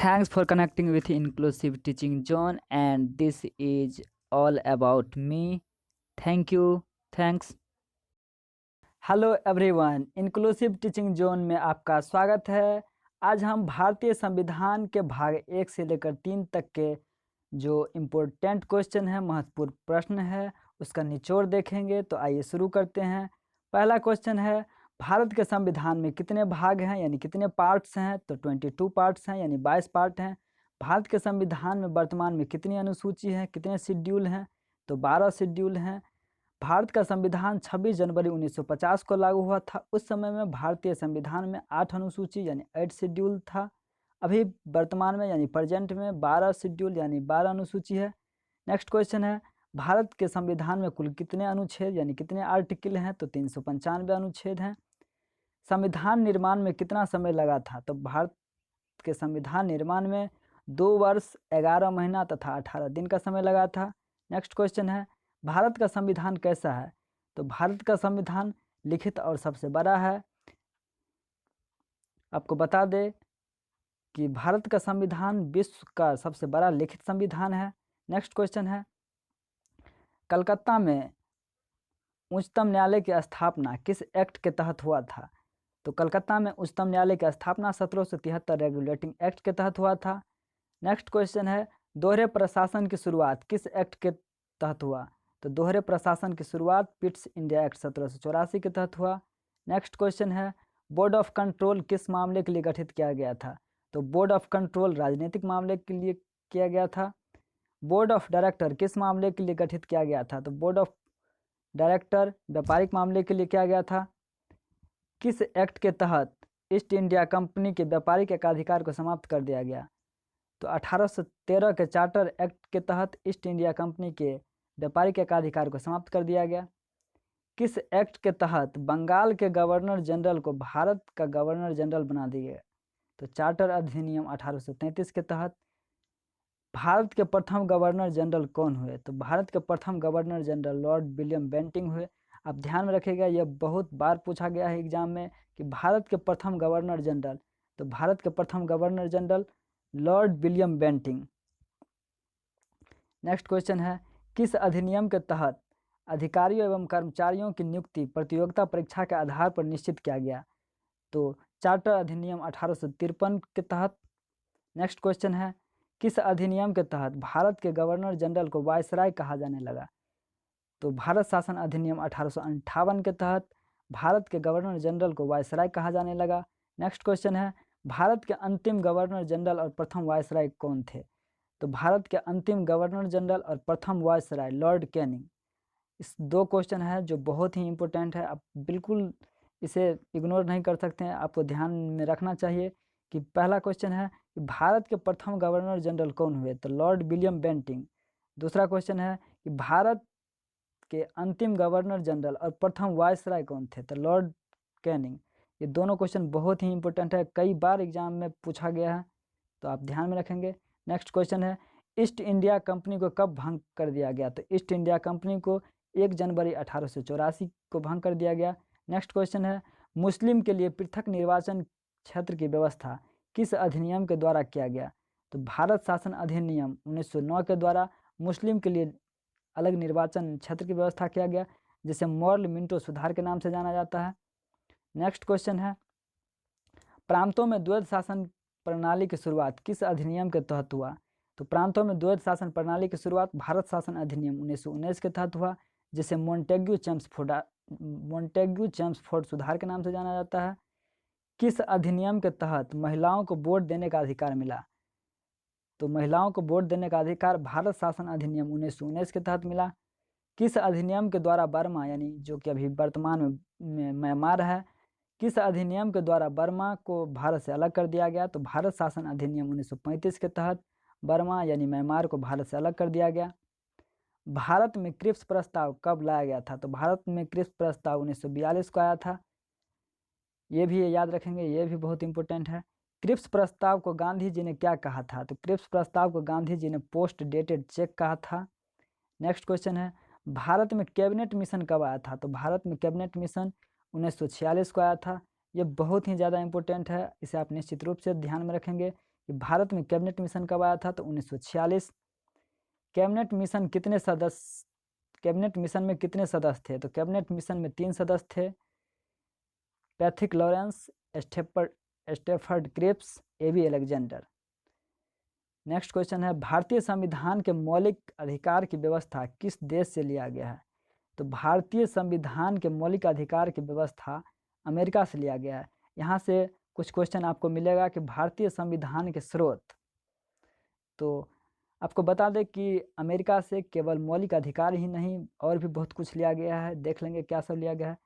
Thanks for connecting with Inclusive Teaching Zone, and this is all about me. Thank you. Thanks. Hello everyone, inclusive teaching zone में आपका स्वागत है। आज हम भारतीय संविधान के भाग 1 से लेकर 3 तक के जो इम्पोर्टेंट क्वेश्चन है, महत्वपूर्ण प्रश्न है, उसका निचोड़ देखेंगे। तो आइए शुरू करते हैं। पहला क्वेश्चन है, भारत के संविधान में कितने भाग हैं यानी कितने पार्ट्स हैं? तो 22 पार्ट्स हैं यानी 22 पार्ट हैं। भारत के संविधान में वर्तमान में कितनी अनुसूची हैं, कितने शेड्यूल हैं? तो 12 शेड्यूल हैं। भारत का संविधान 26 जनवरी 1950 को लागू हुआ था। उस समय में भारतीय संविधान में 8 अनुसूची यानी 8 शेड्यूल था। अभी वर्तमान में यानी प्रेजेंट में 12 शेड्यूल यानी 12 अनुसूची है। नेक्स्ट क्वेश्चन है, भारत के संविधान में कुल कितने अनुच्छेद यानी कितने आर्टिकल हैं? तो 395 अनुच्छेद हैं। संविधान निर्माण में कितना समय लगा था? तो भारत के संविधान निर्माण में 2 वर्ष 11 महीना तथा 18 दिन का समय लगा था। नेक्स्ट क्वेश्चन है, भारत का संविधान कैसा है? तो भारत का संविधान लिखित और सबसे बड़ा है। आपको बता दें कि भारत का संविधान विश्व का सबसे बड़ा लिखित संविधान है। नेक्स्ट क्वेश्चन है, कलकत्ता में उच्चतम न्यायालय की स्थापना किस एक्ट के तहत हुआ था? तो कलकत्ता में उच्चतम न्यायालय की स्थापना 1773 रेगुलेटिंग एक्ट के तहत हुआ था। नेक्स्ट क्वेश्चन है, दोहरे प्रशासन की शुरुआत किस एक्ट के तहत हुआ? तो दोहरे प्रशासन की शुरुआत पिट्स इंडिया एक्ट 1784 के तहत हुआ। नेक्स्ट क्वेश्चन है, बोर्ड ऑफ कंट्रोल किस मामले के लिए गठित किया गया था? तो बोर्ड ऑफ कंट्रोल राजनीतिक मामले के लिए किया गया था। बोर्ड ऑफ डायरेक्टर किस मामले के लिए गठित किया गया था? तो बोर्ड ऑफ डायरेक्टर व्यापारिक मामले के लिए किया गया था। किस एक्ट के तहत ईस्ट इंडिया कंपनी के व्यापारिक एकाधिकार को समाप्त कर दिया गया? तो 1813 के चार्टर एक्ट के तहत ईस्ट इंडिया कंपनी के व्यापारिक एकाधिकार को समाप्त कर दिया गया। किस एक्ट के तहत बंगाल के गवर्नर जनरल को भारत का गवर्नर जनरल बना दिया गया? तो चार्टर अधिनियम 1833 के तहत। भारत के प्रथम गवर्नर जनरल कौन हुए? तो भारत के प्रथम governor general lord William Bentinck हुए। आप ध्यान में रखिएगा, यह बहुत बार पूछा गया है एग्जाम में कि भारत के प्रथम गवर्नर जनरल। तो भारत के प्रथम governor general lord William Bentinck. Next question है, किस अधिनियम के तहत अधिकारियों एवं कर्मचारियों की नियुक्ति प्रतियोगिता परीक्षा के आधार पर निश्चित किया गया? तो चार्टर अधिनियम 1853 के तहत। नेक्स्ट क्वेश्चन है, किस अधिनियम के तहत भारत के गवर्नर जनरल को वायसराय कहा जाने लगा? तो भारत शासन अधिनियम 1858 के तहत भारत के गवर्नर जनरल को वायसराय कहा जाने लगा। नेक्स्ट क्वेश्चन है, भारत के अंतिम गवर्नर जनरल और प्रथम वायसराय कौन थे? तो भारत के अंतिम गवर्नर जनरल और प्रथम वायसराय लॉर्ड कैनिंग। इस 2 क्वेश्चन है जो बहुत ही इंपॉर्टेंट है, आप बिल्कुल इसे इग्नोर नहीं कर सकते हैं। आपको ध्यान में रखना चाहिए कि पहला क्वेश्चन है कि भारत के प्रथम गवर्नर जनरल कौन हुए? तो लॉर्ड विलियम बेंटिंग। दूसरा क्वेश्चन है कि भारत के अंतिम गवर्नर जनरल और प्रथम वायसराय कौन थे? तो लॉर्ड कैनिंग। ये दोनों क्वेश्चन बहुत ही इंपॉर्टेंट है, कई बार एग्जाम में पूछा गया है, तो आप ध्यान में रखेंगे। नेक्स्ट क्वेश्चन है, ईस्ट इंडिया कंपनी को कब भंग कर दिया गया? तो ईस्ट इंडिया कंपनी को 1 जनवरी 1884 को भंग कर दिया गया। नेक्स्ट क्वेश्चन है, मुस्लिम के लिए पृथक निर्वाचन क्षेत्र की व्यवस्था किस अधिनियम के द्वारा किया गया? तो भारत शासन अधिनियम 1909 के द्वारा मुस्लिम के लिए अलग निर्वाचन क्षेत्र की व्यवस्था किया गया, जिसे मॉरल मिंटो सुधार के नाम से जाना जाता है। नेक्स्ट क्वेश्चन है, प्रांतों में द्वैध शासन प्रणाली की शुरुआत किस अधिनियम के तहत हुआ? तो प्रांतों में द्वैध शासन प्रणाली की शुरुआत भारत शासन अधिनियम 1919 के तहत हुआ, जिसे मोंटेग्यू चेम्सफोर्ड सुधार के नाम से जाना जाता है। किस अधिनियम के तहत महिलाओं को वोट देने का अधिकार मिला? तो महिलाओं को वोट देने का अधिकार भारत शासन अधिनियम 1919 के तहत मिला। किस अधिनियम के द्वारा बर्मा यानी जो कि अभी वर्तमान में म्यांमार है, किस अधिनियम के द्वारा बर्मा को भारत से अलग कर दिया गया? तो भारत शासन अधिनियम 1935 के तहत बर्मा यानी म्यांमार को भारत से अलग कर दिया गया। भारत में क्रिप्स प्रस्ताव कब लाया गया था? तो भारत में क्रिप्स प्रस्ताव 1942 को आया था। ये भी याद रखेंगे, ये भी बहुत इंपॉर्टेंट है। क्रिप्स प्रस्ताव को गांधी जी ने क्या कहा था? तो क्रिप्स प्रस्ताव को गांधी जी ने पोस्ट डेटेड चेक कहा था। नेक्स्ट क्वेश्चन है, भारत में कैबिनेट मिशन कब आया था? तो भारत में कैबिनेट मिशन 1946 को आया था। ये बहुत ही ज़्यादा इंपॉर्टेंट है, इसे आप निश्चित रूप से ध्यान में रखेंगे कि कि भारत में कैबिनेट मिशन कब आया था, तो 1946। कैबिनेट मिशन में कितने सदस्य थे, तो कैबिनेट मिशन में 3 सदस्य थे, Pethick Lawrence, Stafford Cripps, A B Alexander. Next question है, भारतीय संविधान के मौलिक अधिकार की व्यवस्था किस देश से लिया गया है, तो भारतीय संविधान के मौलिक अधिकार की व्यवस्था अमेरिका से लिया गया है। यहाँ से कुछ क्वेश्चन आपको मिलेगा कि भारतीय संविधान के स्रोत, तो आपको बता दें कि अमेरिका से केवल मौलिक अधिकार ही नहीं और भी बहुत कुछ लिया गया है। देख लेंगे क्या सब लिया गया है।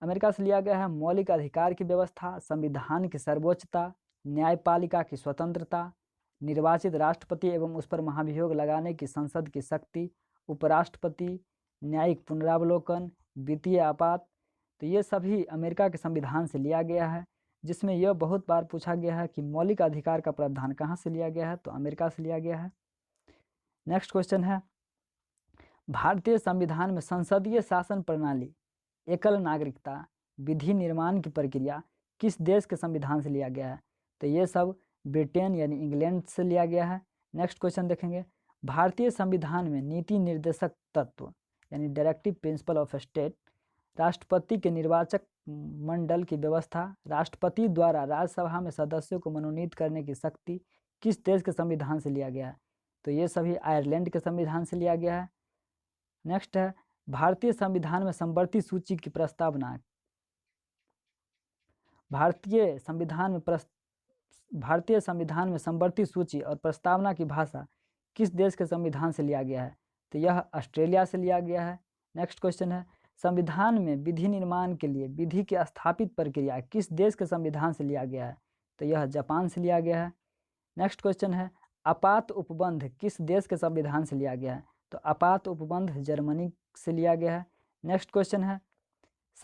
अमेरिका से लिया गया है मौलिक अधिकार की व्यवस्था, संविधान की सर्वोच्चता, न्यायपालिका की स्वतंत्रता, निर्वाचित राष्ट्रपति एवं उस पर महाभियोग लगाने की संसद की शक्ति, उपराष्ट्रपति, न्यायिक पुनरावलोकन, वित्तीय आपात। तो ये सभी अमेरिका के संविधान से लिया गया है, जिसमें यह बहुत बार पूछा गया है कि मौलिक अधिकार का प्रावधान कहाँ से लिया गया है, तो अमेरिका से लिया गया है। नेक्स्ट क्वेश्चन है, भारतीय संविधान में संसदीय शासन प्रणाली, एकल नागरिकता, विधि निर्माण की प्रक्रिया किस देश के संविधान से लिया गया है, तो ये सब ब्रिटेन यानी इंग्लैंड से लिया गया है। नेक्स्ट क्वेश्चन देखेंगे, भारतीय संविधान में नीति निर्देशक तत्व यानी डायरेक्टिव प्रिंसिपल ऑफ स्टेट, राष्ट्रपति के निर्वाचक मंडल की व्यवस्था, राष्ट्रपति द्वारा राज्यसभा में सदस्यों को मनोनीत करने की शक्ति किस देश के संविधान से लिया गया है, तो ये सभी आयरलैंड के संविधान से लिया गया है। नेक्स्ट है, भारतीय संविधान में समवर्ती सूची की प्रस्तावना, भारतीय संविधान में समवर्ती सूची और प्रस्तावना की भाषा किस देश के संविधान से लिया गया है, तो यह ऑस्ट्रेलिया से लिया गया है। नेक्स्ट क्वेश्चन है, संविधान में विधि निर्माण के लिए विधि की स्थापित प्रक्रिया किस देश के संविधान से लिया गया है, तो यह जापान से लिया गया है। नेक्स्ट क्वेश्चन है, आपात उपबंध किस देश के संविधान से लिया गया है, तो आपात उपबंध जर्मनी से लिया गया है। नेक्स्ट क्वेश्चन है,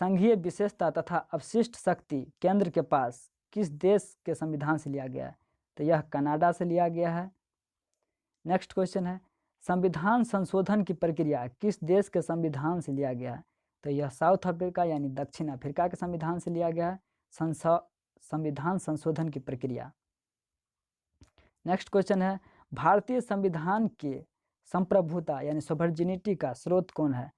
संघीय विशेषता तथा अपशिष्ट शक्ति केंद्र के पास किस देश के संविधान से लिया गया है, तो यह कनाडा से लिया गया है। नेक्स्ट क्वेश्चन है, संविधान संशोधन की प्रक्रिया किस देश के संविधान से लिया गया है, तो यह साउथ अफ्रीका यानी दक्षिण अफ्रीका के संविधान से लिया गया है संविधान संशोधन की प्रक्रिया। नेक्स्ट क्वेश्चन है, भारतीय संविधान के संप्रभुता यानी सोवर्जिनिटी का स्रोत कौन है,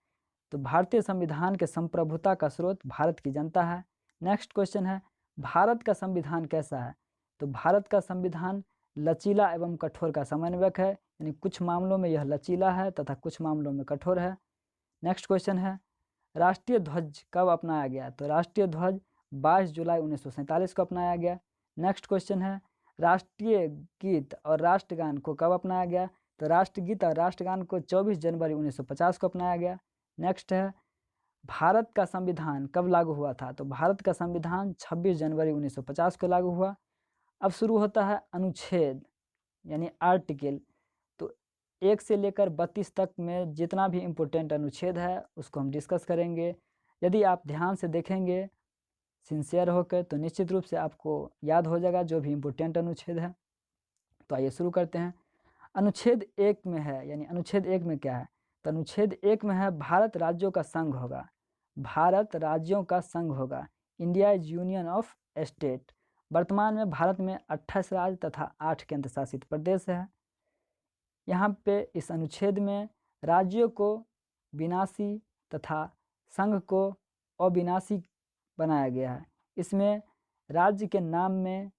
तो भारतीय संविधान के संप्रभुता का स्रोत भारत की जनता है। नेक्स्ट क्वेश्चन है, भारत का संविधान कैसा है, तो भारत का संविधान लचीला एवं कठोर का समन्वयक है, यानी कुछ मामलों में यह लचीला है तथा कुछ मामलों में कठोर है। नेक्स्ट क्वेश्चन है, राष्ट्रीय ध्वज कब अपनाया गया, तो राष्ट्रीय ध्वज 22 जुलाई 1947 को अपनाया गया। नेक्स्ट क्वेश्चन है, राष्ट्रीय गीत और राष्ट्रगान को कब अपनाया गया, तो राष्ट्रगीत और राष्ट्रगान को 24 जनवरी 1950 को अपनाया गया। नेक्स्ट है, भारत का संविधान कब लागू हुआ था, तो भारत का संविधान 26 जनवरी 1950 को लागू हुआ। अब शुरू होता है अनुच्छेद यानी आर्टिकल, तो 1 से लेकर 32 तक में जितना भी इम्पोर्टेंट अनुच्छेद है उसको हम डिस्कस करेंगे। यदि आप ध्यान से देखेंगे सिंसियर होकर तो निश्चित रूप से आपको याद हो जाएगा जो भी इम्पोर्टेंट अनुच्छेद है। तो आइए शुरू करते हैं। अनुच्छेद 1 में है, यानी अनुच्छेद 1 में क्या है, तो अनुच्छेद 1 में है भारत राज्यों का संघ होगा, भारत राज्यों का संघ होगा, India is union of state. वर्तमान में भारत में 28 राज्य तथा 8 केंद्र शासित प्रदेश है। यहाँ पे इस अनुच्छेद में राज्यों को विनाशी तथा संघ को अविनाशी बनाया गया है। इसमें राज्य के नाम में,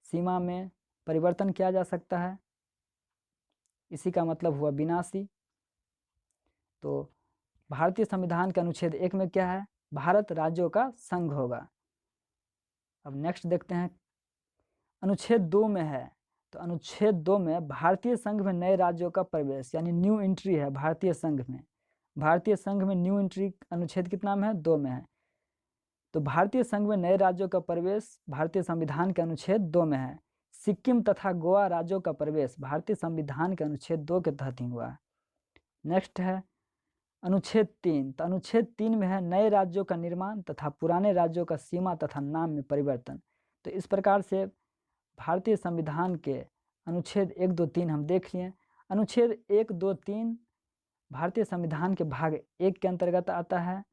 सीमा में परिवर्तन किया जा सकता है, इसी का मतलब हुआ विनाशी। तो भारतीय संविधान के अनुच्छेद 1 में क्या है, भारत राज्यों का संघ होगा। अब नेक्स्ट देखते हैं, अनुच्छेद 2 में है, तो अनुच्छेद 2 में भारतीय संघ में नए राज्यों का प्रवेश यानी न्यू एंट्री है भारतीय संघ में। भारतीय संघ में न्यू एंट्री अनुच्छेद कितना में है, 2 में है। तो भारतीय संघ में नए राज्यों का प्रवेश भारतीय संविधान के अनुच्छेद 2 में है। सिक्किम तथा गोवा राज्यों का प्रवेश भारतीय संविधान के अनुच्छेद 2 के तहत ही हुआ। नेक्स्ट है अनुच्छेद 3, तो अनुच्छेद 3 में है नए राज्यों का निर्माण तथा पुराने राज्यों का सीमा तथा नाम में परिवर्तन। तो इस प्रकार से भारतीय संविधान के अनुच्छेद 1, 2, 3 हम देख लिए। अनुच्छेद 1, 2, 3 भारतीय संविधान के भाग 1 के अंतर्गत आता है।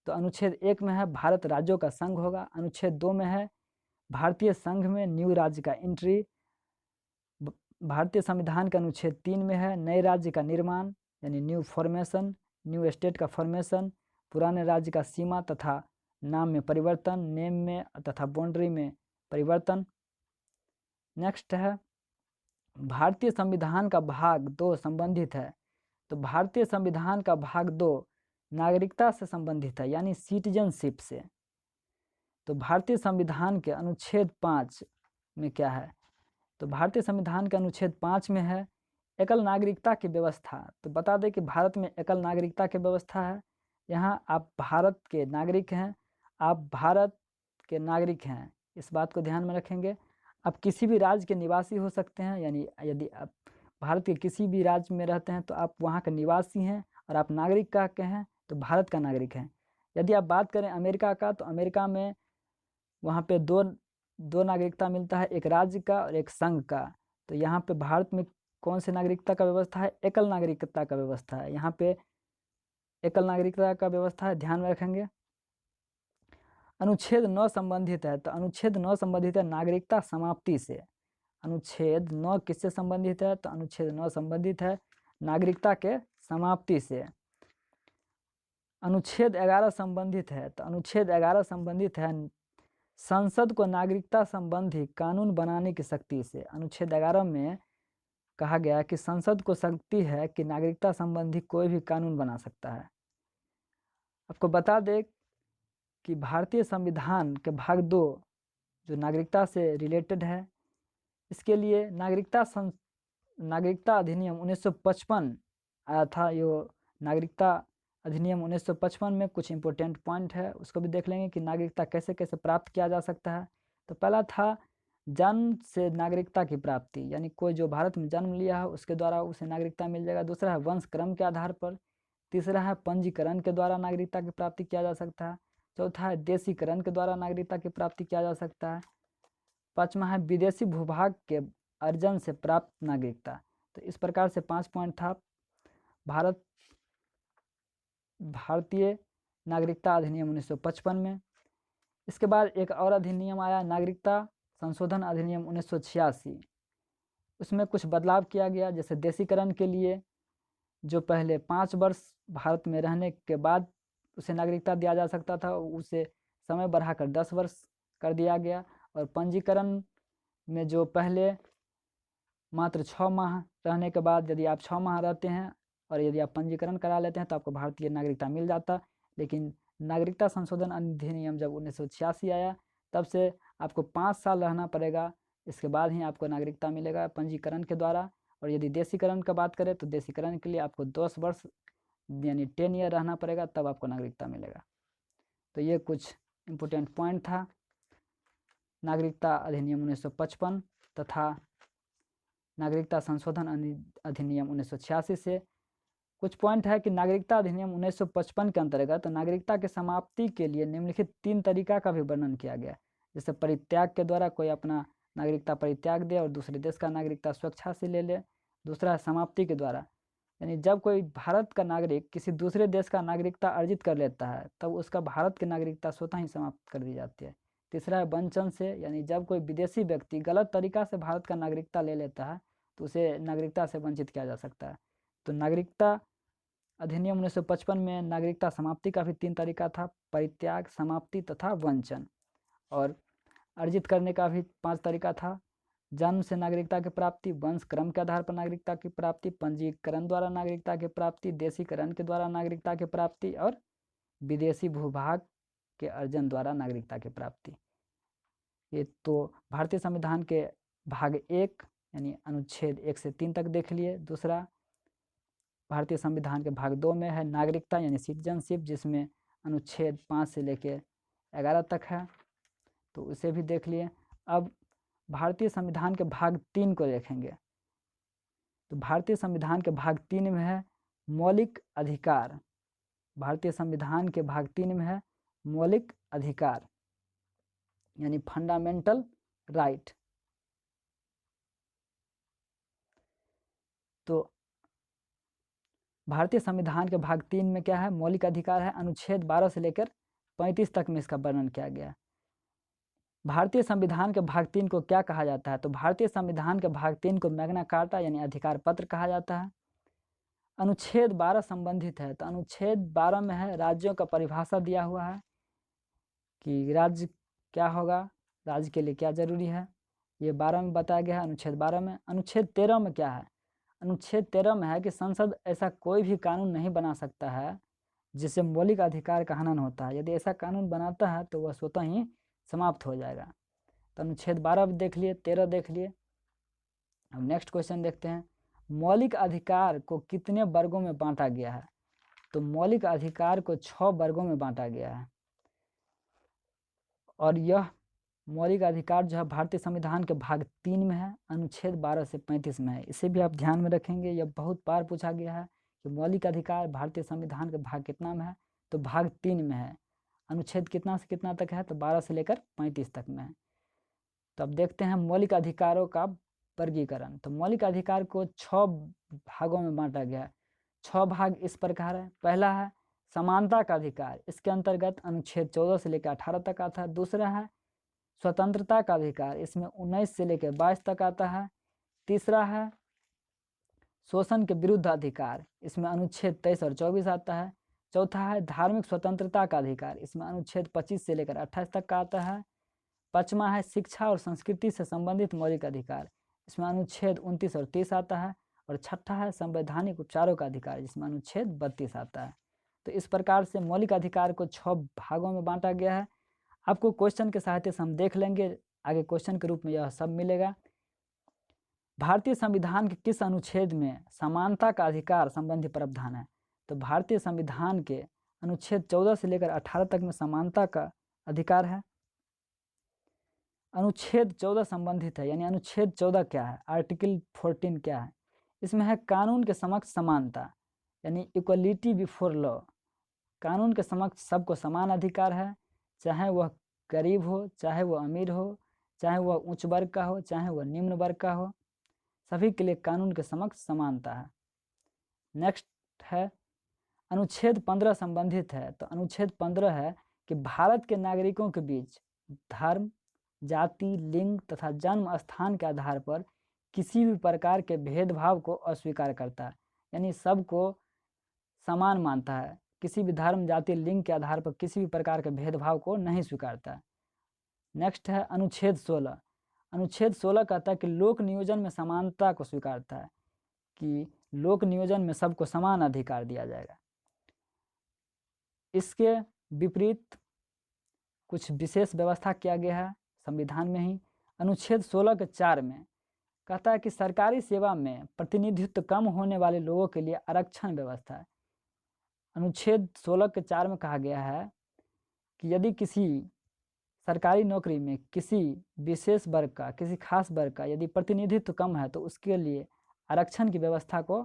तो अनुच्छेद 1 में है भारत राज्यों का संघ होगा, अनुच्छेद 2 में है भारतीय संघ में न्यू राज्य का एंट्री, भारतीय संविधान के अनुच्छेद 3 में है नए राज्य का निर्माण यानी न्यू फॉर्मेशन, न्यू स्टेट का फॉर्मेशन, पुराने राज्य का सीमा तथा नाम में परिवर्तन, नेम में तथा बाउंड्री में परिवर्तन। नेक्स्ट है भारतीय संविधान का भाग 2 संबंधित है। तो भारतीय संविधान का भाग 2 नागरिकता से संबंधित है यानी सिटीजनशिप से। तो भारतीय संविधान के अनुच्छेद 5 में क्या है? तो भारतीय संविधान के अनुच्छेद 5 में है एकल नागरिकता की व्यवस्था। तो बता दें कि भारत में एकल नागरिकता की व्यवस्था है। यहाँ आप भारत के नागरिक हैं, आप भारत के नागरिक हैं, इस बात को ध्यान में रखेंगे। आप किसी भी राज्य के निवासी हो सकते हैं, यानी यदि आप भारत के किसी भी राज्य में रहते हैं तो आप वहाँ के निवासी हैं, और आप नागरिक का के हैं तो भारत का नागरिक हैं। यदि आप बात करें अमेरिका का, तो अमेरिका में वहाँ पे दो नागरिकता मिलता है, एक राज्य का और एक संघ का। तो यहाँ पे भारत में कौन सी नागरिकता का व्यवस्था है? एकल नागरिकता का व्यवस्था है। यहाँ पे एकल नागरिकता का व्यवस्था है, ध्यान में रखेंगे। अनुच्छेद 9 संबंधित है। तो अनुच्छेद 9 संबंधित है नागरिकता समाप्ति से। अनुच्छेद 9 किससे संबंधित है? तो अनुच्छेद 9 संबंधित है नागरिकता के समाप्ति से। अनुच्छेद 11 संबंधित है। तो अनुच्छेद 11 संबंधित है संसद को नागरिकता संबंधी कानून बनाने की शक्ति से। अनुच्छेद 11 में कहा गया कि संसद को शक्ति है कि नागरिकता संबंधी कोई भी कानून बना सकता है। आपको बता दें कि भारतीय संविधान के भाग 2 जो नागरिकता से रिलेटेड है, इसके लिए नागरिकता अधिनियम 1955 आया था। ये नागरिकता अधिनियम 1955 में कुछ इंपॉर्टेंट पॉइंट है, उसको भी देख लेंगे कि नागरिकता कैसे कैसे प्राप्त किया जा सकता है। तो पहला था जन्म से नागरिकता की प्राप्ति, यानी कोई जो भारत में जन्म लिया है उसके द्वारा उसे नागरिकता मिल जाएगा। दूसरा है वंश क्रम के आधार पर। तीसरा है पंजीकरण के द्वारा नागरिकता की प्राप्ति किया जा सकता है। चौथा है देशीकरण के द्वारा नागरिकता की प्राप्ति किया जा सकता है। पाँचवा है विदेशी भूभाग के अर्जन से प्राप्त नागरिकता। तो इस प्रकार से 5 पॉइंट था भारतीय नागरिकता अधिनियम 1955 में। इसके बाद एक और अधिनियम आया नागरिकता संशोधन अधिनियम 1986। उसमें कुछ बदलाव किया गया, जैसे देशीकरण के लिए जो पहले 5 वर्ष भारत में रहने के बाद उसे नागरिकता दिया जा सकता था, उसे समय बढ़ाकर 10 वर्ष कर दिया गया। और पंजीकरण में जो पहले मात्र 6 माह रहने के बाद यदि आप 6 माह रहते हैं और यदि आप पंजीकरण करा लेते हैं तो आपको भारतीय नागरिकता मिल जाता। लेकिन नागरिकता संशोधन अधिनियम जब 1986 आया तब से आपको 5 साल रहना पड़ेगा, इसके बाद ही आपको नागरिकता मिलेगा पंजीकरण के द्वारा। और यदि देशीकरण का बात करें तो देशीकरण के लिए आपको 10 वर्ष यानी 10 ईयर रहना पड़ेगा, तब आपको नागरिकता मिलेगा। तो ये कुछ इम्पोर्टेंट पॉइंट था नागरिकता अधिनियम 1955 तथा नागरिकता संशोधन अधिनियम 1986 से। कुछ पॉइंट है कि नागरिकता अधिनियम 1955 के अंतर्गत नागरिकता के समाप्ति के लिए निम्नलिखित 3 तरीका का भी वर्णन किया गया। जैसे परित्याग के द्वारा कोई अपना नागरिकता परित्याग दे और दूसरे देश का नागरिकता स्वेच्छा से ले ले। दूसरा है समाप्ति के द्वारा, यानी जब कोई भारत का नागरिक किसी दूसरे देश का नागरिकता अर्जित कर लेता है तब उसका भारत की नागरिकता स्वतः ही समाप्त कर दी जाती है। तीसरा है वंचन से, यानी जब कोई विदेशी व्यक्ति गलत तरीका से भारत का नागरिकता ले लेता है तो उसे नागरिकता से वंचित किया जा सकता है। तो नागरिकता अधिनियम 1955 में नागरिकता समाप्ति का भी 3 तरीका था, परित्याग, समाप्ति तथा वंचन। और अर्जित करने का भी 5 तरीका था, जन्म से नागरिकता की प्राप्ति, वंश क्रम के आधार पर नागरिकता की प्राप्ति, पंजीकरण द्वारा नागरिकता की प्राप्ति, देशीकरण के द्वारा नागरिकता की प्राप्ति और विदेशी भूभाग के अर्जन द्वारा नागरिकता की प्राप्ति। ये तो भारतीय संविधान के भाग 1 यानी अनुच्छेद 1 से 3 तक देख लिए। दूसरा भारतीय संविधान के भाग 2 में है नागरिकता यानी सिटीजनशिप, जिसमें अनुच्छेद 5 से लेकर 11 तक है, तो उसे भी देख लिए। अब भारतीय संविधान के भाग 3 को देखेंगे। तो भारतीय संविधान के भाग 3 में है मौलिक अधिकार। भारतीय संविधान के भाग 3 में है मौलिक अधिकार यानी फंडामेंटल राइट। तो भारतीय संविधान के भाग 3 में क्या है? मौलिक अधिकार है। अनुच्छेद 12 से लेकर 35 तक में इसका वर्णन किया गया है। भारतीय संविधान के भाग 3 को क्या कहा जाता है? तो भारतीय संविधान के भाग 3 को मैग्ना कार्टा यानी अधिकार पत्र कहा जाता है। अनुच्छेद 12 संबंधित है, तो अनुच्छेद 12 में है राज्यों का परिभाषा दिया हुआ है कि राज्य क्या होगा, राज्य के लिए क्या जरूरी है, ये 12 में बताया गया है अनुच्छेद 12 में। अनुच्छेद 13 में क्या है? अनुच्छेद 13 में है कि संसद ऐसा कोई भी कानून नहीं बना सकता है जिससे मौलिक अधिकार का हनन होता है। यदि ऐसा कानून बनाता है तो वह स्वतः ही समाप्त हो जाएगा। तो अनुच्छेद 12 देख लिए, 13 देख लिए। अब नेक्स्ट क्वेश्चन देखते हैं, मौलिक अधिकार को कितने वर्गों में बांटा गया है? तो मौलिक अधिकार को 6 वर्गों में बांटा गया है और यह मौलिक अधिकार जो है भारतीय संविधान के भाग 3 में है, अनुच्छेद 12 से 35 में है। इसे भी आप ध्यान में रखेंगे, यह बहुत बार पूछा गया है कि मौलिक अधिकार भारतीय संविधान के भाग कितना में है? तो भाग 3 में है। अनुच्छेद कितना से कितना तक है? तो 12 से लेकर 35 तक में है। तो अब देखते हैं मौलिक अधिकारों का वर्गीकरण। तो मौलिक अधिकार को 6 भागों में बांटा गया है। 6 भाग इस प्रकार है। पहला है समानता का अधिकार, इसके अंतर्गत अनुच्छेद 14 से लेकर 18 तक आता है। दूसरा है स्वतंत्रता का अधिकार, इसमें 19 से लेकर 22 तक आता है। तीसरा है शोषण के विरुद्ध अधिकार, इसमें अनुच्छेद 23 और 24 आता है। चौथा है धार्मिक स्वतंत्रता का अधिकार, इसमें अनुच्छेद 25 से लेकर 28 तक का आता है। पांचवा है शिक्षा और संस्कृति से संबंधित मौलिक अधिकार, इसमें अनुच्छेद 29 और 30 आता है। और छठा है संवैधानिक उपचारों का अधिकार, जिसमें अनुच्छेद 32 आता है। तो इस प्रकार से मौलिक अधिकार को 6 भागों में बांटा गया है। आपको क्वेश्चन के सहायता से हम देख लेंगे, आगे क्वेश्चन के रूप में यह सब मिलेगा। भारतीय संविधान के किस अनुच्छेद में समानता का अधिकार संबंधी प्रावधान है? तो भारतीय संविधान के अनुच्छेद 14 से लेकर 18 तक में समानता का अधिकार है। अनुच्छेद 14 संबंधित है, यानी अनुच्छेद 14 क्या है? आर्टिकल 14 क्या है? इसमें है कानून के समक्ष समानता, यानी इक्वलिटी बिफोर लॉ। कानून के समक्ष सबको समान अधिकार है, चाहे वह गरीब हो, चाहे वह अमीर हो, चाहे वह उच्च वर्ग का हो, चाहे वह निम्न वर्ग का हो, सभी के लिए कानून के समक्ष समानता है। नेक्स्ट है अनुच्छेद 15 संबंधित है। तो अनुच्छेद 15 है कि भारत के नागरिकों के बीच धर्म, जाति, लिंग तथा जन्म स्थान के आधार पर किसी भी प्रकार के भेदभाव को अस्वीकार करता है, यानी सबको समान मानता है, किसी भी धर्म, जाति, लिंग के आधार पर किसी भी प्रकार के भेदभाव को नहीं स्वीकारता। नेक्स्ट है अनुच्छेद 16। अनुच्छेद 16 कहता है कि लोक नियोजन में समानता को स्वीकारता है, कि लोक नियोजन में सबको समान अधिकार दिया जाएगा। इसके विपरीत कुछ विशेष व्यवस्था किया गया है संविधान में ही। अनुच्छेद 16 के 4 में कहता है कि सरकारी सेवा में प्रतिनिधित्व कम होने वाले लोगों के लिए आरक्षण व्यवस्था है। अनुच्छेद 16 के 4 में कहा गया है कि यदि किसी सरकारी नौकरी में किसी विशेष वर्ग का, किसी खास वर्ग का यदि प्रतिनिधित्व कम है तो उसके लिए आरक्षण की व्यवस्था को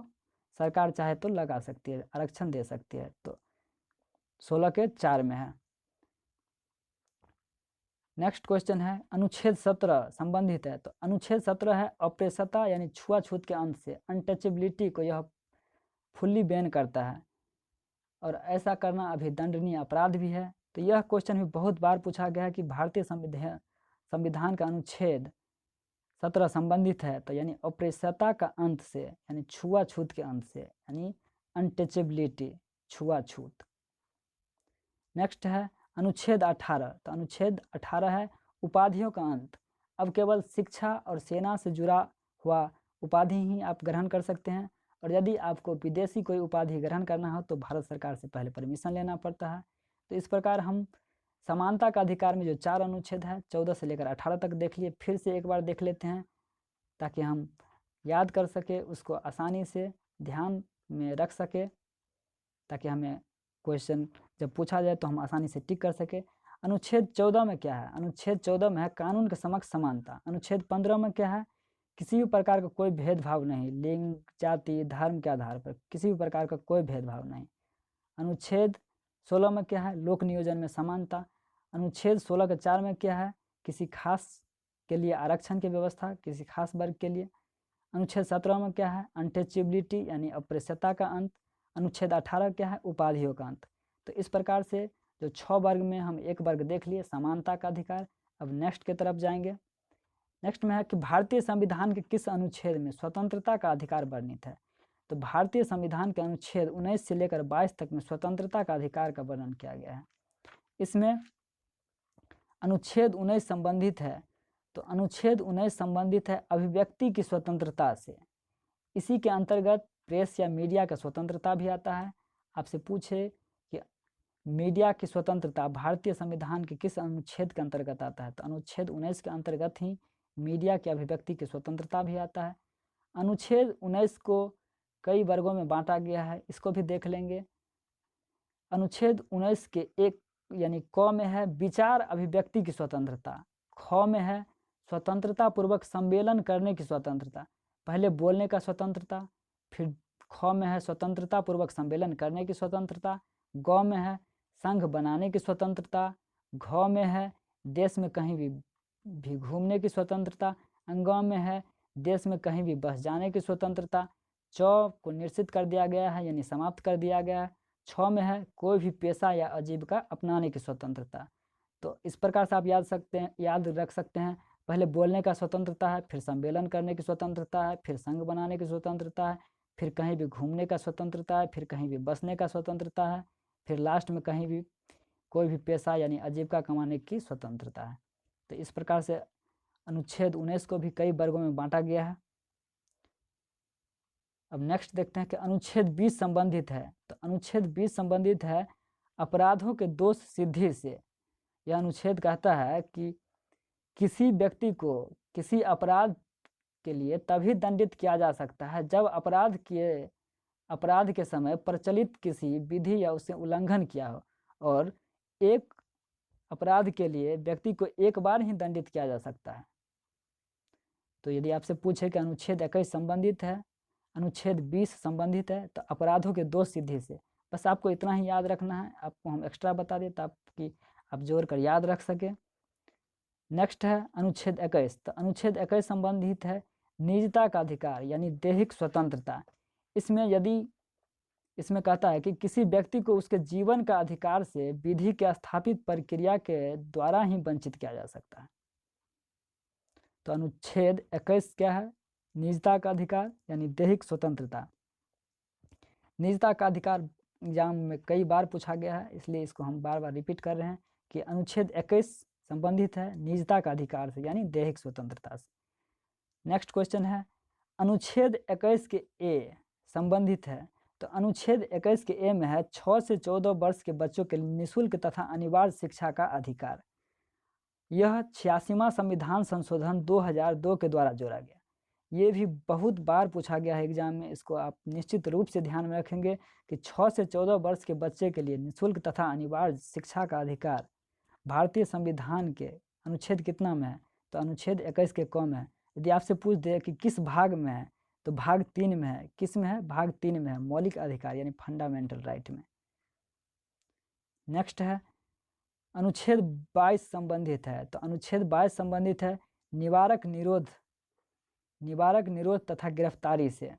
सरकार चाहे तो लगा सकती है, आरक्षण दे सकती है। तो 16 के 4 में है। नेक्स्ट क्वेश्चन है अनुच्छेद 17 संबंधित है। तो अनुच्छेद 17 है अप्रेसता यानी छुआछूत के अंत से अनटचेबिलिटी को यह फुल्ली बैन करता है और ऐसा करना अभी दंडनीय अपराध भी है। तो यह क्वेश्चन भी बहुत बार पूछा गया है कि भारतीय संविधान का अनुच्छेद 17 संबंधित है, तो यानी अप्रेसता का अंत से, यानी छुआछूत के अंत से, यानी अनटचेबिलिटी, छुआछूत। नेक्स्ट है अनुच्छेद 18। तो अनुच्छेद 18 है उपाधियों का अंत। अब केवल शिक्षा और सेना से जुड़ा हुआ उपाधि ही आप ग्रहण कर सकते हैं, और यदि आपको विदेशी कोई उपाधि ग्रहण करना हो तो भारत सरकार से पहले परमिशन लेना पड़ता है। तो इस प्रकार हम समानता का अधिकार में जो 4 अनुच्छेद है 14 से लेकर 18 तक देख लिए, फिर से एक बार देख लेते हैं ताकि हम याद कर सके, उसको आसानी से ध्यान में रख सके, ताकि हमें क्वेश्चन जब पूछा जाए तो हम आसानी से टिक कर सके। अनुच्छेद 14 में क्या है? अनुच्छेद 14 में है कानून के समक्ष समानता। अनुच्छेद 15 में क्या है? किसी भी प्रकार का कोई भेदभाव नहीं, लिंग, जाति, धर्म के आधार पर किसी भी प्रकार का कोई भेदभाव नहीं। अनुच्छेद 16 में क्या है? लोक नियोजन में समानता। अनुच्छेद 16 के 4 में क्या है? किसी खास के लिए आरक्षण की व्यवस्था, किसी खास वर्ग के लिए। अनुच्छेद 17 में क्या है? अनटचेबिलिटी यानी अप्रेस्यता का अंत। अनुच्छेद 18 क्या है? उपाधियों का अंत। तो इस प्रकार से जो 6 वर्ग में हम एक वर्ग देख लिए समानता का अधिकार। अब नेक्स्ट की तरफ जाएंगे। नेक्स्ट में है कि भारतीय संविधान के किस अनुच्छेद में स्वतंत्रता का अधिकार वर्णित है? तो भारतीय संविधान के अनुच्छेद 19 से लेकर 22 तक में स्वतंत्रता का अधिकार का वर्णन किया गया है। इसमें अनुच्छेद 19 संबंधित है, तो अनुच्छेद 19 संबंधित है अभिव्यक्ति की स्वतंत्रता से। इसी के अंतर्गत प्रेस या मीडिया का स्वतंत्रता भी आता है। आपसे पूछे कि मीडिया की स्वतंत्रता भारतीय संविधान के किस अनुच्छेद के अंतर्गत आता है? तो अनुच्छेद 19 के अंतर्गत ही मीडिया की अभिव्यक्ति की स्वतंत्रता भी आता है। अनुच्छेद 19 को कई वर्गों में बांटा गया है, इसको भी देख लेंगे। अनुच्छेद 19 के एक यानी क में है विचार अभिव्यक्ति की स्वतंत्रता, ख में है स्वतंत्रता पूर्वक सम्मेलन करने की स्वतंत्रता, पहले बोलने का स्वतंत्रता, फिर ख में है स्वतंत्रता पूर्वक सम्मेलन करने की स्वतंत्रता, ग में है संघ बनाने की स्वतंत्रता, घ में है देश में कहीं भी घूमने की स्वतंत्रता, अंग में है देश में कहीं भी बस जाने की स्वतंत्रता, च को निश्चित कर दिया गया है यानी समाप्त कर दिया गया है, छ में है कोई भी पेशा या आजीविका अपनाने की स्वतंत्रता। तो इस प्रकार से आप याद रख सकते हैं, पहले बोलने का स्वतंत्रता है, फिर सम्मेलन करने की स्वतंत्रता है, फिर संघ बनाने की स्वतंत्रता है, फिर कहीं भी घूमने का स्वतंत्रता है, फिर कहीं भी बसने का स्वतंत्रता है, फिर लास्ट में कहीं भी कोई भी पेशा यानी आजीविका कमाने की स्वतंत्रता है। तो इस प्रकार से अनुच्छेद 19 को भी कई वर्गों में बांटा गया है। अब नेक्स्ट देखते हैं कि अनुच्छेद 20 संबंधित है। तो अनुच्छेद 20 संबंधित है अपराधों के दोष सिद्धि से। यह अनुच्छेद कहता है कि किसी व्यक्ति को किसी अपराध के लिए तभी दंडित किया जा सकता है जब अपराध के समय प्रचलित किसी विधि या उससे उल्लंघन किया हो, और एक अपराध के लिए व्यक्ति को एक बार ही दंडित किया जा सकता है। तो यदि आपसे पूछे कि अनुच्छेद 21 संबंधित है, अनुच्छेद 20 संबंधित है, तो अपराधों के दोष सिद्धि से, बस आपको इतना ही याद रखना है। आपको हम एक्स्ट्रा बता दें ताकि आप जोड़ कर याद रख सके। नेक्स्ट है अनुच्छेद 21। तो अनुच्छेद 21 संबंधित है निजता का अधिकार यानी दैहिक स्वतंत्रता। इसमें कहता है कि किसी व्यक्ति को उसके जीवन का अधिकार से विधि के स्थापित प्रक्रिया के द्वारा ही वंचित किया जा सकता है। तो अनुच्छेद 21 क्या है? निजता का अधिकार यानी दैहिक स्वतंत्रता। निजता का अधिकार एग्जाम में कई बार पूछा गया है, इसलिए इसको हम बार बार रिपीट कर रहे हैं कि अनुच्छेद 21 संबंधित है निजता का अधिकार से यानी दैहिक स्वतंत्रता से। नेक्स्ट क्वेश्चन है अनुच्छेद 21 के ए संबंधित है। तो अनुच्छेद 21 के ए में है 6 से 14 वर्ष के बच्चों के लिए निःशुल्क तथा अनिवार्य शिक्षा का अधिकार। यह 86वां संविधान संशोधन 2002 के द्वारा जोड़ा गया। ये भी बहुत बार पूछा गया है एग्जाम में, इसको आप निश्चित रूप से ध्यान में रखेंगे कि 6 से 14 वर्ष के बच्चे के लिए निःशुल्क तथा अनिवार्य शिक्षा का अधिकार भारतीय संविधान के अनुच्छेद कितना में है? तो अनुच्छेद 21 के क में है। यदि आपसे पूछ दे कि किस भाग में है, तो भाग 3 में है। किस में है? भाग 3 में है, मौलिक अधिकार यानी फंडामेंटल राइट में। नेक्स्ट है अनुच्छेद 22 संबंधित है। तो अनुच्छेद 22 संबंधित है निवारक निरोध तथा गिरफ्तारी से।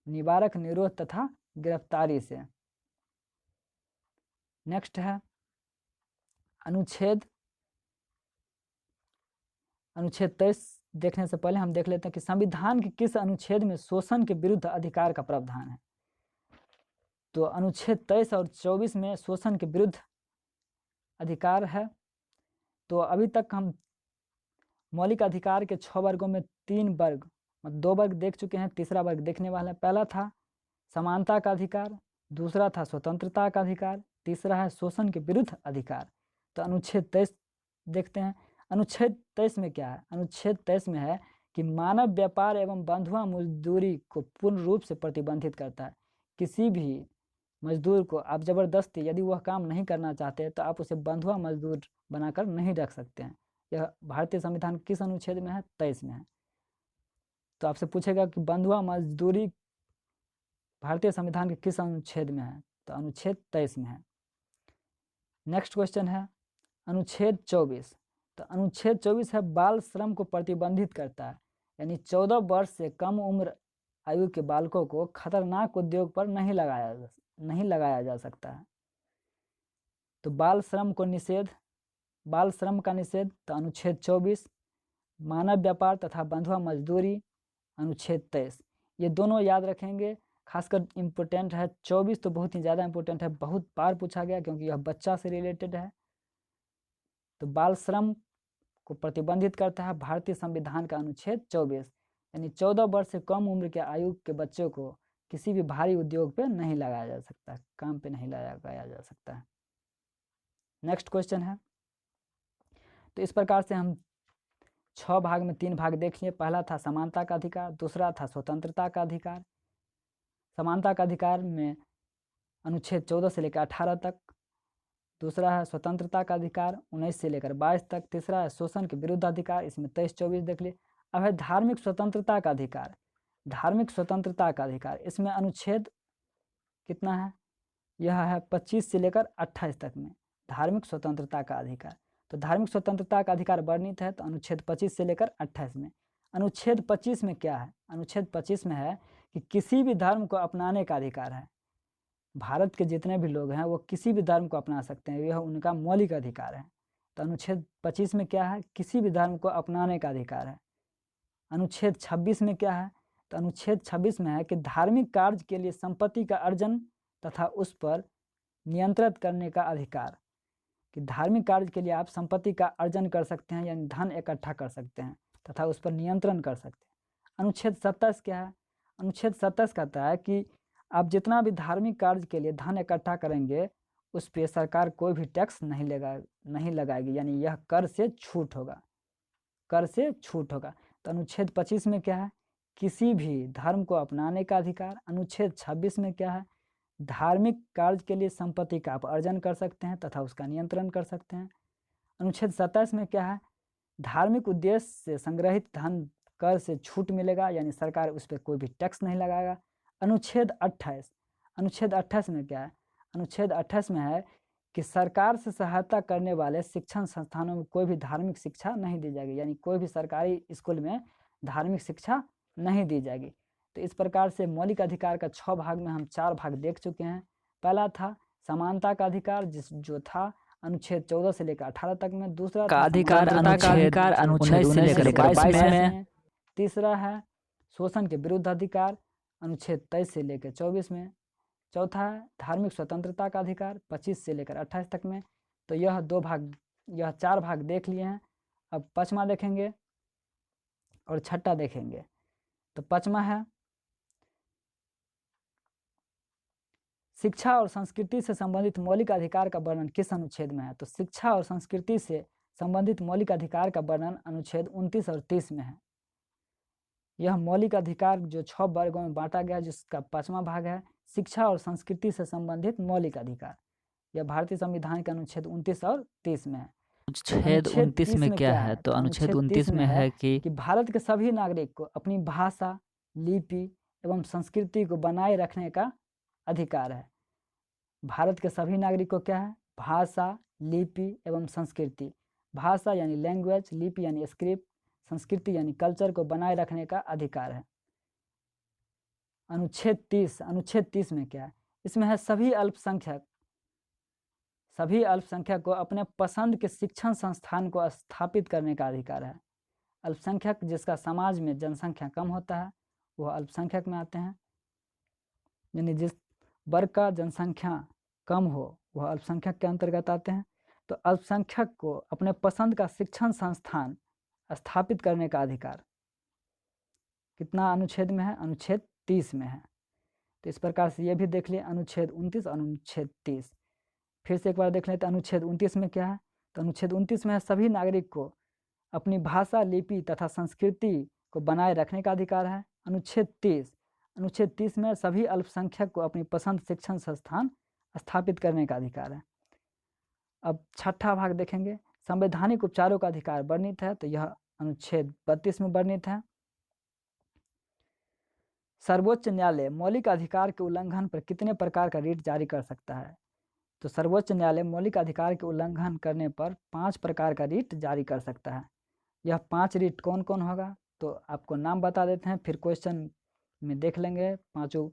निवारक निरोध तथा गिरफ्तारी से। नेक्स्ट है अनुच्छेद 23 देखने से पहले हम देख लेते हैं कि संविधान के किस अनुच्छेद में शोषण के विरुद्ध अधिकार का प्रावधान है। तो अनुच्छेद 23 और 24 में शोषण के विरुद्ध अधिकार है। तो अभी तक हम मौलिक अधिकार के 6 वर्गों में 3 वर्ग 2 वर्ग देख चुके हैं, तीसरा वर्ग देखने वाला है। पहला था समानता का अधिकार, दूसरा था स्वतंत्रता का अधिकार, तीसरा है शोषण के विरुद्ध अधिकार। तो अनुच्छेद 23 देखते हैं। अनुच्छेद 23 में क्या है? अनुच्छेद 23 में है कि मानव व्यापार एवं बंधुआ मजदूरी को पूर्ण रूप से प्रतिबंधित करता है। किसी भी मजदूर को आप जबरदस्ती यदि वह काम नहीं करना चाहते तो आप उसे बंधुआ मजदूर बनाकर नहीं रख सकते हैं। यह भारतीय संविधान किस अनुच्छेद में है? 23 में है। तो आपसे पूछेगा कि बंधुआ मजदूरी भारतीय संविधान के किस अनुच्छेद में है? तो अनुच्छेद 23 में है। नेक्स्ट क्वेश्चन है अनुच्छेद 24। तो अनुच्छेद 24 है बाल श्रम को प्रतिबंधित करता है, यानी 14 वर्ष से कम उम्र आयु के बालकों को खतरनाक उद्योग पर नहीं लगाया जा सकता है। तो बाल श्रम को निषेध बाल श्रम का निषेध तो अनुच्छेद 24, मानव व्यापार तथा बंधुआ मजदूरी अनुच्छेद 23। ये दोनों याद रखेंगे, खासकर इम्पोर्टेंट है। 24 तो बहुत ही ज़्यादा इम्पोर्टेंट है, बहुत बार पूछा गया क्योंकि यह बच्चा से रिलेटेड है। तो बाल श्रम को प्रतिबंधित करता है भारतीय संविधान का अनुच्छेद 24, यानी 14 वर्ष से कम उम्र के आयु के बच्चों को किसी भी भारी उद्योग पे नहीं लगाया जा सकता, काम पे नहीं लगाया जा सकता है। नेक्स्ट क्वेश्चन है, तो इस प्रकार से हम 6 भाग में 3 भाग देख लिए। पहला था समानता का अधिकार, दूसरा था स्वतंत्रता का अधिकार। समानता का अधिकार में अनुच्छेद 14 से लेकर 18 तक, दूसरा है स्वतंत्रता का अधिकार 19 से लेकर 22 तक, तीसरा है शोषण के विरुद्ध अधिकार, इसमें 23-24 देख लिए। अब है धार्मिक स्वतंत्रता का अधिकार। धार्मिक स्वतंत्रता का अधिकार, इसमें अनुच्छेद कितना है, यह है 25 से लेकर 28 तक में धार्मिक स्वतंत्रता का अधिकार। तो धार्मिक स्वतंत्रता का अधिकार वर्णित है तो अनुच्छेद 25 से लेकर 28 में। अनुच्छेद 25 में क्या है, अनुच्छेद 25 में है कि किसी भी धर्म को अपनाने का अधिकार है। भारत के जितने भी लोग हैं वो किसी भी धर्म को अपना सकते हैं, यह उनका मौलिक अधिकार है। तो अनुच्छेद 25 में क्या है, किसी भी धर्म को अपनाने का अधिकार है। अनुच्छेद 26 में क्या है, तो अनुच्छेद 26 में है कि धार्मिक कार्य के लिए संपत्ति का अर्जन तथा उस पर नियंत्रित करने का अधिकार, कि धार्मिक कार्य के लिए आप संपत्ति का अर्जन कर सकते हैं, यानी धन इकट्ठा कर सकते हैं तथा उस पर नियंत्रण कर सकते हैं। अनुच्छेद 27 क्या है, अनुच्छेद 27 कहता है कि आप जितना भी धार्मिक कार्य के लिए धन इकट्ठा करेंगे उस पर सरकार कोई भी टैक्स नहीं लगाएगी, यानी यह कर से छूट होगा, कर से छूट होगा। तो अनुच्छेद 25 में क्या है, किसी भी धर्म को अपनाने का अधिकार। अनुच्छेद 26 में क्या है, धार्मिक कार्य के लिए संपत्ति का आप अर्जन कर सकते हैं तथा उसका नियंत्रण कर सकते हैं। अनुच्छेद 27 में क्या है, धार्मिक उद्देश्य से संग्रहित धन कर से छूट मिलेगा, यानी सरकार उस पर कोई भी टैक्स नहीं लगाएगा। अनुच्छेद 28, अनुच्छेद 28 में क्या है, अनुच्छेद 28 में है कि सरकार से सहायता करने वाले शिक्षण संस्थानों में कोई भी धार्मिक शिक्षा नहीं दी जाएगी, यानी कोई भी सरकारी स्कूल में धार्मिक शिक्षा नहीं दी जाएगी। तो इस प्रकार से मौलिक अधिकार का 6 भाग में हम 4 भाग देख चुके हैं। पहला था समानता का अधिकार, जो था अनुच्छेद 14 से लेकर 18 तक में। दूसरा था अधिकार अनुच्छेद 19 से लेकर 22 में। तीसरा है शोषण के विरुद्ध अधिकार, अनुच्छेद 23 से लेकर 24 में। चौथा है धार्मिक स्वतंत्रता का अधिकार, 25 से लेकर 28 तक में। तो यह 4 भाग देख लिए हैं। अब 5वां देखेंगे और 6ठा देखेंगे। तो 5वां है शिक्षा और संस्कृति से संबंधित मौलिक अधिकार का वर्णन किस अनुच्छेद में है। तो शिक्षा और संस्कृति से संबंधित मौलिक अधिकार का वर्णन अनुच्छेद 29 और 30 में है। यह मौलिक अधिकार जो 6 वर्गों में बांटा गया, जिसका 5वां भाग है शिक्षा और संस्कृति से संबंधित मौलिक अधिकार। यह भारतीय संविधान के अनुच्छेद 29 और 30 में है। अनुच्छेद 29 में क्या है, तो अनुच्छेद 29 में है कि भारत के सभी नागरिक को अपनी भाषा, लिपि एवं संस्कृति को बनाए रखने का अधिकार है। भारत के सभी नागरिक को क्या है, भाषा, लिपि एवं संस्कृति। भाषा यानी लैंग्वेज, लिपि यानी स्क्रिप्ट, संस्कृति यानी कल्चर को बनाए रखने का अधिकार है। अनुच्छेद 30 में क्या है, इसमें है सभी अल्पसंख्यक को अपने पसंद के शिक्षण संस्थान को स्थापित करने का अधिकार है। अल्पसंख्यक जिसका समाज में जनसंख्या कम होता है वह अल्पसंख्यक में आते हैं, यानी जिस वर्ग का जनसंख्या कम हो वह अल्पसंख्यक के अंतर्गत आते हैं। तो अल्पसंख्यक को अपने पसंद का शिक्षण संस्थान स्थापित करने का अधिकार कितना अनुच्छेद में है, अनुच्छेद 30 में है। तो इस प्रकार से ये भी देख लिए अनुच्छेद 29 और अनुच्छेद 30। फिर से एक बार देख लेते हैं अनुच्छेद 29 में क्या है। तो अनुच्छेद 29 में है सभी नागरिक को अपनी भाषा, लिपि तथा संस्कृति को बनाए रखने का अधिकार है। अनुच्छेद 30 में सभी अल्पसंख्यक को अपनी पसंद शिक्षण संस्थान स्थापित करने का अधिकार है। अब 6ठा भाग देखेंगे, संवैधानिक उपचारों का अधिकार वर्णित है। तो यह अनुच्छेद 32 में वर्णित है। सर्वोच्च न्यायालय मौलिक अधिकार के उल्लंघन पर कितने प्रकार का रिट जारी कर सकता है। तो सर्वोच्च न्यायालय मौलिक अधिकार के उल्लंघन करने पर 5 प्रकार का रिट जारी कर सकता है। यह 5 रिट कौन कौन होगा, तो आपको नाम बता देते हैं, फिर क्वेश्चन में देख लेंगे 5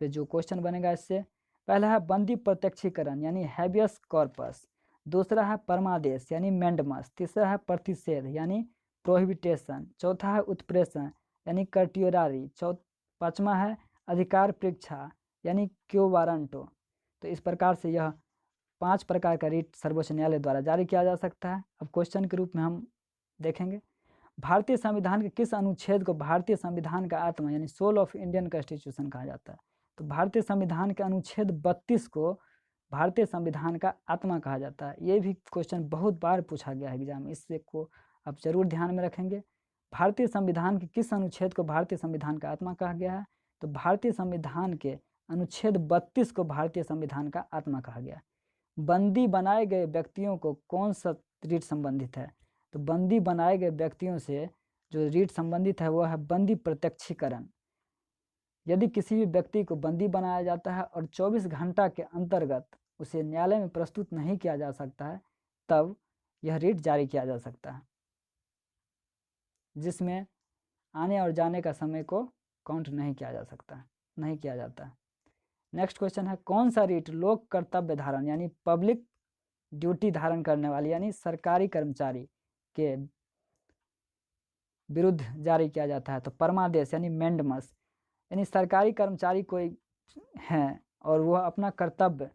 पे जो क्वेश्चन बनेगा इससे। पहला है बंदी प्रत्यक्षीकरण यानी हैबियस कॉर्पस। दूसरा है परमादेश यानी मैंडमस, तीसरा है प्रतिषेध यानी प्रोहिबिटेशन, चौथा है उत्प्रेषण यानी कर्टियोरारी, पांचवा है अधिकार परीक्षा यानी क्यो वारंटो। तो इस प्रकार से यह 5 प्रकार का रिट सर्वोच्च न्यायालय द्वारा जारी किया जा सकता है। अब क्वेश्चन के रूप में हम देखेंगे, भारतीय संविधान के किस अनुच्छेद को भारतीय संविधान का आत्मा यानी सोल ऑफ इंडियन कॉन्स्टिट्यूशन कहा जाता है? तो भारतीय संविधान के अनुच्छेद 32 को भारतीय संविधान का आत्मा कहा जाता है। ये भी क्वेश्चन बहुत बार पूछा गया है एग्जाम में, इससे को आप जरूर ध्यान में रखेंगे। भारतीय संविधान के किस अनुच्छेद को भारतीय संविधान का आत्मा कहा गया है? तो भारतीय संविधान के अनुच्छेद 32 को भारतीय संविधान का आत्मा कहा गया। बंदी बनाए गए व्यक्तियों को कौन सा रीट संबंधित है? तो बंदी बनाए गए व्यक्तियों से जो रीट संबंधित है वह है बंदी प्रत्यक्षीकरण। यदि किसी भी व्यक्ति को बंदी बनाया जाता है और 24 घंटा के अंतर्गत उसे न्यायालय में प्रस्तुत नहीं किया जा सकता है, तब यह रीट जारी किया जा सकता है, जिसमें आने और जाने का समय को काउंट नहीं किया जा सकता, नहीं किया जाता है। नेक्स्ट क्वेश्चन है, कौन सा रीट लोक कर्तव्य धारण यानी पब्लिक ड्यूटी धारण करने वाली यानी सरकारी कर्मचारी के विरुद्ध जारी किया जाता है? तो परमादेश यानी मैंडमस यानी सरकारी कर्मचारी कोई हैं और वह अपना कर्तव्य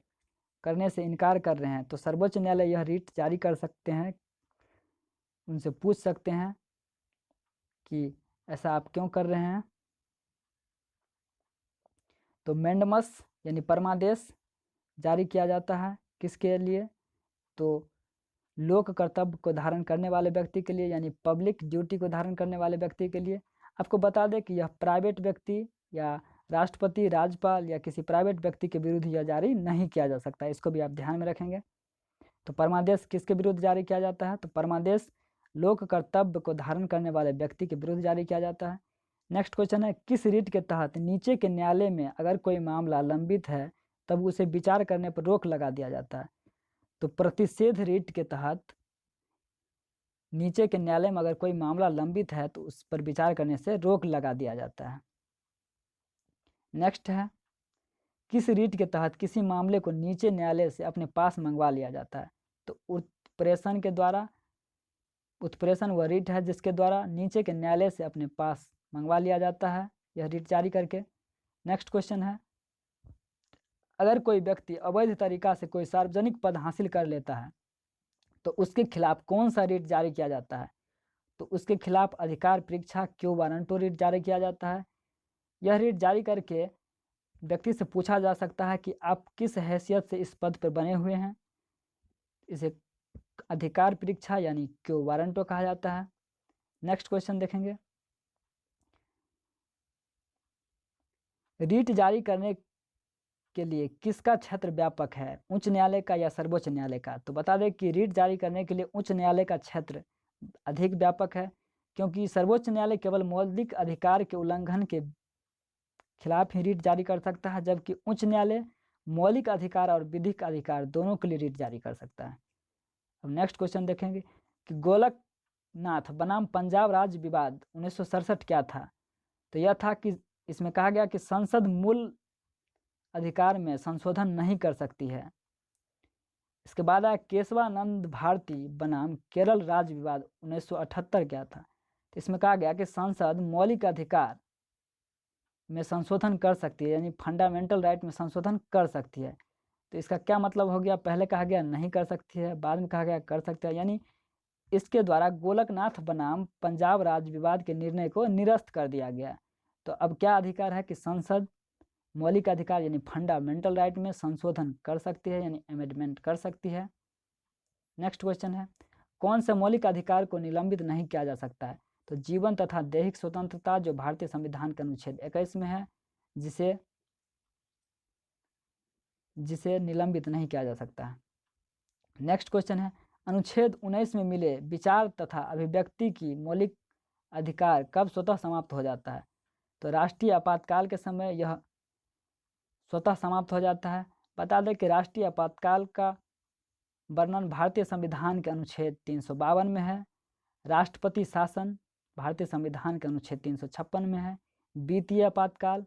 करने से इनकार कर रहे हैं, तो सर्वोच्च न्यायालय यह रीट जारी कर सकते हैं, उनसे पूछ सकते हैं कि ऐसा आप क्यों कर रहे हैं। तो मैंडमस यानी परमादेश जारी किया जाता है किसके लिए? तो लोक कर्तव्य को धारण करने वाले व्यक्ति के लिए यानी पब्लिक ड्यूटी को धारण करने वाले व्यक्ति के लिए। आपको बता दें कि यह प्राइवेट व्यक्ति या राष्ट्रपति, राज्यपाल या किसी प्राइवेट व्यक्ति के विरुद्ध यह जारी नहीं किया जा सकता, इसको भी आप ध्यान में रखेंगे। तो परमादेश किसके विरुद्ध जारी किया जाता है? तो परमादेश लोक कर्तव्य को धारण करने वाले व्यक्ति के विरुद्ध जारी किया जाता है। नेक्स्ट क्वेश्चन है, किस रीट के तहत नीचे के न्यायालय में अगर कोई मामला लंबित है तब उसे विचार करने पर रोक लगा दिया जाता है? तो प्रतिषेध रीट के तहत नीचे के न्यायालय में अगर कोई मामला लंबित है तो उस पर विचार करने से रोक लगा दिया जाता है। नेक्स्ट है, किस रीट के तहत किसी मामले को नीचे न्यायालय से अपने पास मंगवा लिया जाता है? तो उत्प्रेषण के द्वारा। उत्प्रेषण वह रीट है जिसके द्वारा नीचे के न्यायालय से अपने पास मंगवा लिया जाता है, यह रीट जारी करके। नेक्स्ट क्वेश्चन है, अगर कोई व्यक्ति अवैध तरीका से कोई सार्वजनिक पद हासिल कर लेता है तो उसके खिलाफ कौन सा रीट जारी किया जाता है? तो उसके खिलाफ अधिकार परीक्षा क्यो वारंटो रीट जारी किया जाता है। यह रीट जारी करके व्यक्ति से पूछा जा सकता है कि आप किस हैसियत से इस पद पर बने हुए हैं, इसे अधिकार परीक्षा यानी क्यो वारंटो कहा जाता है। नेक्स्ट क्वेश्चन देखेंगे, रीट जारी करने के लिए किसका क्षेत्र व्यापक है, उच्च न्यायालय का या सर्वोच्च न्यायालय का? तो बता दें कि रीट जारी करने के लिए उच्च न्यायालय का क्षेत्र अधिक व्यापक है, क्योंकि सर्वोच्च न्यायालय केवल मौलिक अधिकार के उल्लंघन के खिलाफ ही रीट जारी कर सकता है, जबकि उच्च न्यायालय मौलिक अधिकार और विधिक अधिकार दोनों के लिए रीट जारी कर सकता है। अब नेक्स्ट क्वेश्चन देखेंगे कि गोलकनाथ बनाम पंजाब राज्य विवाद 1967 क्या था? तो यह था कि इसमें कहा गया कि संसद मूल अधिकार में संशोधन नहीं कर सकती है। इसके बाद आया केशवानंद भारती बनाम केरल राज्य विवाद 1978 क्या था? तो इसमें कहा गया कि संसद मौलिक अधिकार में संशोधन कर सकती है, यानी फंडामेंटल राइट में संशोधन कर सकती है। तो इसका क्या मतलब हो गया? पहले कहा गया नहीं कर सकती है, बाद में कहा गया कर सकती है, यानी इसके द्वारा गोलकनाथ बनाम पंजाब राज्य विवाद के निर्णय को निरस्त कर दिया गया। तो अब क्या अधिकार है कि संसद मौलिक अधिकार यानी फंडामेंटल राइट में संशोधन कर सकती है, यानी अमेंडमेंट कर सकती है। नेक्स्ट क्वेश्चन है, कौन से मौलिक अधिकार को निलंबित नहीं किया जा सकता है? तो जीवन तथा दैहिक स्वतंत्रता जो भारतीय संविधान के अनुच्छेद 21 में है, जिसे निलंबित नहीं किया जा सकता है। नेक्स्ट क्वेश्चन है, अनुच्छेद 19 में मिले विचार तथा अभिव्यक्ति की मौलिक अधिकार कब स्वतः समाप्त हो जाता है? तो राष्ट्रीय आपातकाल के समय यह स्वतः समाप्त हो जाता है। बता दें कि राष्ट्रीय आपातकाल का वर्णन भारतीय संविधान के अनुच्छेद 352 में है। राष्ट्रपति शासन भारतीय संविधान के अनुच्छेद 356 में है। वित्तीय आपातकाल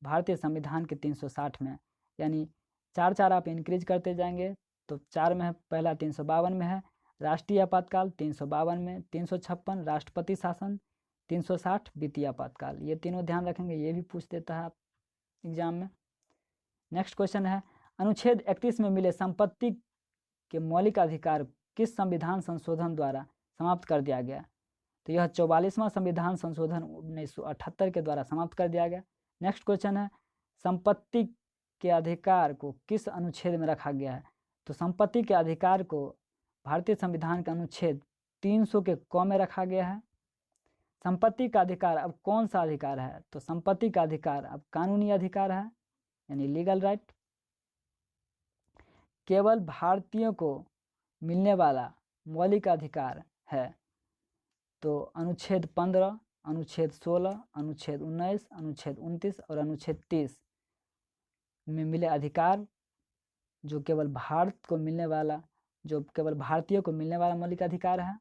भारतीय संविधान के 360 में, यानी 4 आप इंक्रीज करते जाएंगे तो 4 में है, पहला 352 में है राष्ट्रीय आपातकाल, 352 में, 356 राष्ट्रपति शासन, 360 वित्तीय आपातकाल। ये तीनों ध्यान रखेंगे, ये भी पूछ देता है आप एग्जाम में। नेक्स्ट क्वेश्चन है अनुच्छेद 31 में मिले संपत्ति के मौलिक अधिकार किस संविधान संशोधन द्वारा समाप्त कर दिया गया? तो यह 44वां संविधान संशोधन 1978 के द्वारा समाप्त कर दिया गया। नेक्स्ट क्वेश्चन है संपत्ति के अधिकार को किस अनुच्छेद में रखा गया है? तो संपत्ति के अधिकार को भारतीय संविधान के अनुच्छेद 300 के क में रखा गया है। संपत्ति का अधिकार अब कौन सा अधिकार है? तो संपत्ति का अधिकार अब कानूनी अधिकार है, यानी लीगल राइट। केवल भारतीयों को मिलने वाला मौलिक अधिकार है, तो अनुच्छेद 15, अनुच्छेद 16, अनुच्छेद 19, अनुच्छेद 29 और अनुच्छेद 30 में मिले अधिकार जो केवल भारत को मिलने वाला, जो केवल भारतीयों को मिलने वाला मौलिक अधिकार है,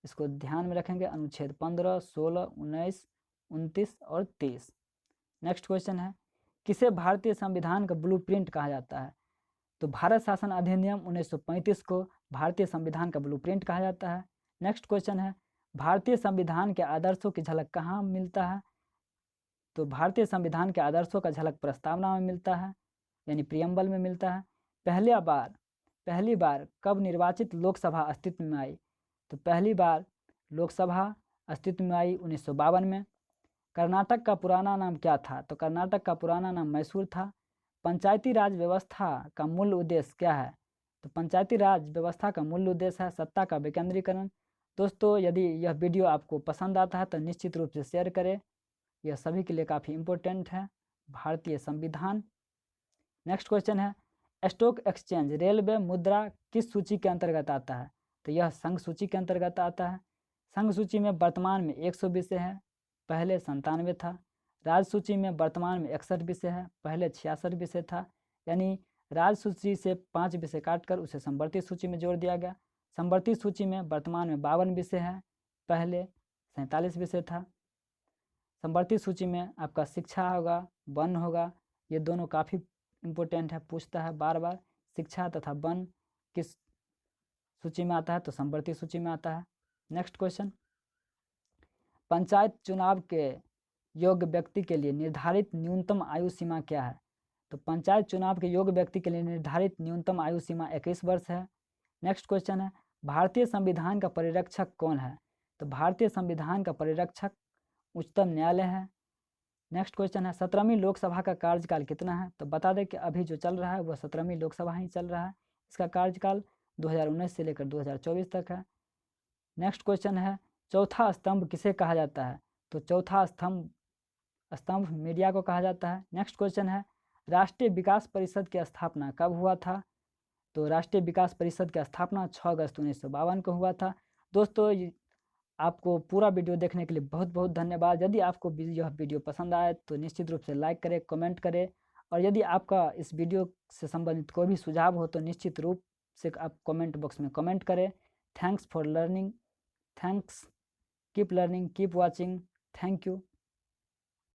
इसको ध्यान में रखेंगे। अनुच्छेद 15, 16, 19, 29 और 30। नेक्स्ट क्वेश्चन है किसे भारतीय संविधान का ब्लूप्रिंट कहा जाता है? तो भारत शासन अधिनियम 1935 को भारतीय संविधान का ब्लूप्रिंट कहा जाता है। नेक्स्ट क्वेश्चन है भारतीय संविधान के आदर्शों की झलक कहाँ मिलता है? तो भारतीय संविधान के आदर्शों का झलक प्रस्तावना में मिलता है, यानी प्रियम्बल में मिलता है। पहली बार कब निर्वाचित लोकसभा अस्तित्व में आई? तो पहली बार लोकसभा अस्तित्व में आई 1952 में। कर्नाटक का पुराना नाम क्या था? तो कर्नाटक का पुराना नाम मैसूर था। पंचायती राज व्यवस्था का मूल उद्देश्य क्या है? तो पंचायती राज व्यवस्था का मूल उद्देश्य है सत्ता का विकेंद्रीकरण। दोस्तों यदि यह वीडियो आपको पसंद आता है तो निश्चित रूप से शेयर करें, यह सभी के लिए काफ़ी इम्पोर्टेंट है। भारतीय संविधान। नेक्स्ट क्वेश्चन है स्टॉक एक्सचेंज रेलवे मुद्रा किस सूची के अंतर्गत आता है? तो यह संघ सूची के अंतर्गत आता है। संघ सूची में वर्तमान में 100 विषय है, पहले 97 था। राज्य सूची में वर्तमान में 61 विषय है, पहले 66 विषय था, यानी राज्य सूची से 5 विषय काटकर उसे संवर्ती सूची में जोड़ दिया गया। संवर्ती सूची में वर्तमान में 52 विषय है, पहले 47 विषय था। संवर्ती सूची में आपका शिक्षा होगा, वन होगा, ये दोनों काफ़ी इम्पोर्टेंट है, पूछता है बार बार। शिक्षा तथा वन किस सूची में आता है? तो संवर्ती सूची में आता है। नेक्स्ट क्वेश्चन पंचायत चुनाव के योग्य व्यक्ति के लिए निर्धारित न्यूनतम आयु सीमा क्या है? तो पंचायत चुनाव के योग्य व्यक्ति के लिए निर्धारित न्यूनतम आयु सीमा 21 वर्ष है। नेक्स्ट क्वेश्चन है भारतीय संविधान का परिरक्षक कौन है? तो भारतीय संविधान का परिरक्षक उच्चतम न्यायालय है। नेक्स्ट क्वेश्चन है 17वीं लोकसभा का कार्यकाल कितना है? तो बता दें कि अभी जो चल रहा है वह 17वीं लोकसभा ही चल रहा है। इसका कार्यकाल 2019 से लेकर 2024 तक है। नेक्स्ट क्वेश्चन है चौथा स्तंभ किसे कहा जाता है? तो चौथा स्तंभ मीडिया को कहा जाता है। नेक्स्ट क्वेश्चन है राष्ट्रीय विकास परिषद की स्थापना कब हुआ था? तो राष्ट्रीय विकास परिषद की स्थापना 6 अगस्त 1952 को हुआ था। दोस्तों आपको पूरा वीडियो देखने के लिए बहुत बहुत धन्यवाद। यदि आपको यह वीडियो पसंद आए तो निश्चित रूप से लाइक करें, कमेंट करें, और यदि आपका इस वीडियो से संबंधित कोई भी सुझाव हो तो निश्चित रूप से आप कमेंट बॉक्स में कमेंट करें। Thanks for learning, thanks, keep learning, keep watching, thank you.